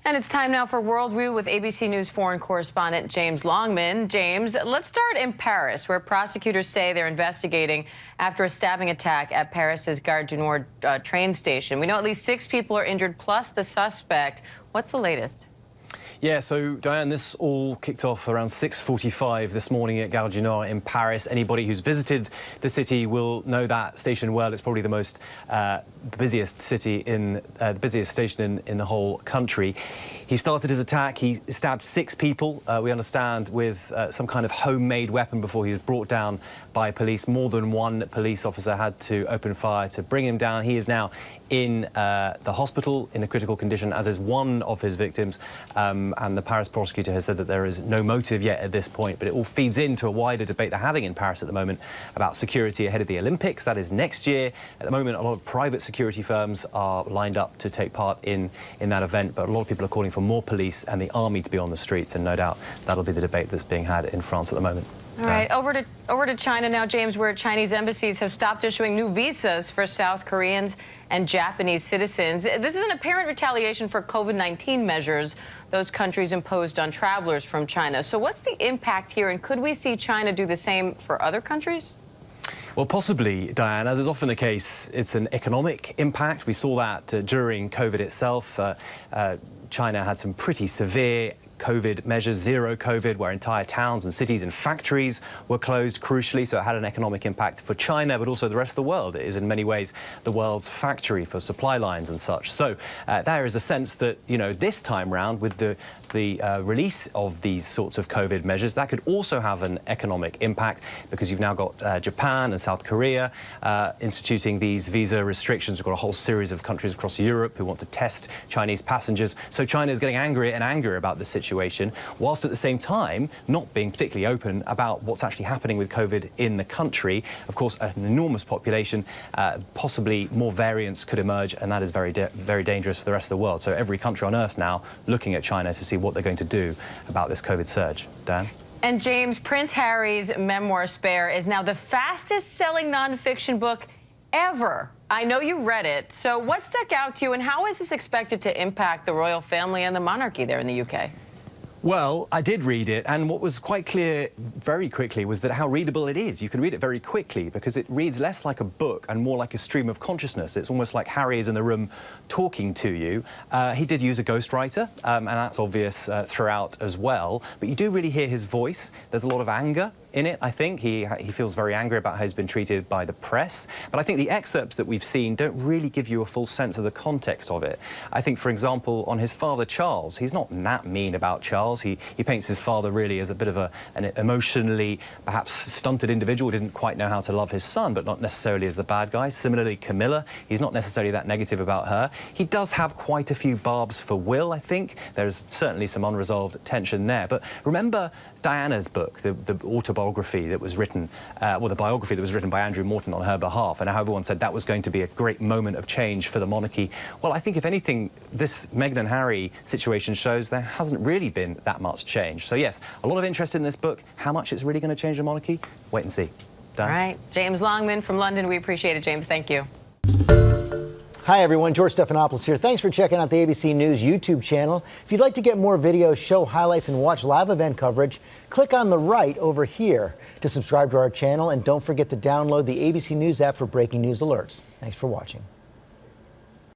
And it's time now for World View with ABC News foreign correspondent James Longman. James, let's start in Paris, where prosecutors say they're investigating after a stabbing attack at Paris's Gare du Nord train station. We know at least 6 people are injured, plus the suspect. What's the latest? Yeah, so Diane, this all kicked off around 6:45 this morning at Gare du Nord in Paris. Anybody who's visited the city will know that station well. It's probably the most busiest city in the busiest station in the whole country. He started his attack. He stabbed 6 people, we understand, with some kind of homemade weapon before he was brought down by police. More than one police officer had to open fire to bring him down. He is now in the hospital in a critical condition, as is one of his victims. And the Paris prosecutor has said that there is no motive yet at this point, but it all feeds into a wider debate they're having in Paris at the moment about security ahead of the Olympics. That is next year. At the moment, a lot of private security firms are lined up to take part in that event, but a lot of people are calling for more police and the army to be on the streets, and no doubt that'll be the debate that's being had in France at the moment. All right, over to China now, James, where Chinese embassies have stopped issuing new visas for South Koreans and Japanese citizens. This is an apparent retaliation for COVID-19 measures those countries imposed on travelers from China. So what's the impact here, and could we see China do the same for other countries? Well, possibly, Diane. As is often the case, it's an economic impact. We saw that during COVID itself. China had some pretty severe COVID measures, zero COVID, where entire towns and cities and factories were closed, crucially, so it had an economic impact for China, but also the rest of the world. It is in many ways the world's factory for supply lines and such. So there is a sense that, you know, this time round, with the release of these sorts of COVID measures, that could also have an economic impact, because you've now got Japan and South Korea instituting these visa restrictions. We've got a whole series of countries across Europe who want to test Chinese passengers. So China is getting angrier and angrier about the situation, whilst at the same time not being particularly open about what's actually happening with COVID in the country. Of course, an enormous population, possibly more variants could emerge, and that is very dangerous for the rest of the world. So every country on earth now looking at China to see what they're going to do about this COVID surge. Dan? And James, Prince Harry's memoir Spare is now the fastest-selling nonfiction book ever. I know you read it. So what stuck out to you, and how is this expected to impact the royal family and the monarchy there in the UK? Well, I did read it, and what was quite clear very quickly was that how readable it is. You can read it very quickly because it reads less like a book and more like a stream of consciousness. It's almost like Harry is in the room talking to you. He did use a ghostwriter, and that's obvious throughout as well. But you do really hear his voice. There's a lot of anger in it, I think. He feels very angry about how he's been treated by the press. But I think the excerpts that we've seen don't really give you a full sense of the context of it. I think, for example, on his father, Charles, he's not that mean about Charles. He paints his father really as a bit of an emotionally, perhaps stunted individual who didn't quite know how to love his son, but not necessarily as the bad guy. Similarly, Camilla, he's not necessarily that negative about her. He does have quite a few barbs for Will, I think. There's certainly some unresolved tension there. But remember Diana's book, the autobiography that was written, well, the biography that was written by Andrew Morton on her behalf, and how everyone said that was going to be a great moment of change for the monarchy. Well, I think, if anything, this Meghan and Harry situation shows there hasn't really been that much change. So, yes, a lot of interest in this book. How much it's really going to change the monarchy? Wait and see. Dan? All right. James Longman from London. We appreciate it, James. Thank you. Hi, everyone. George Stephanopoulos here. Thanks for checking out the ABC News YouTube channel. If you'd like to get more videos, show highlights, and watch live event coverage, click on the right over here to subscribe to our channel. And don't forget to download the ABC News app for breaking news alerts. Thanks for watching.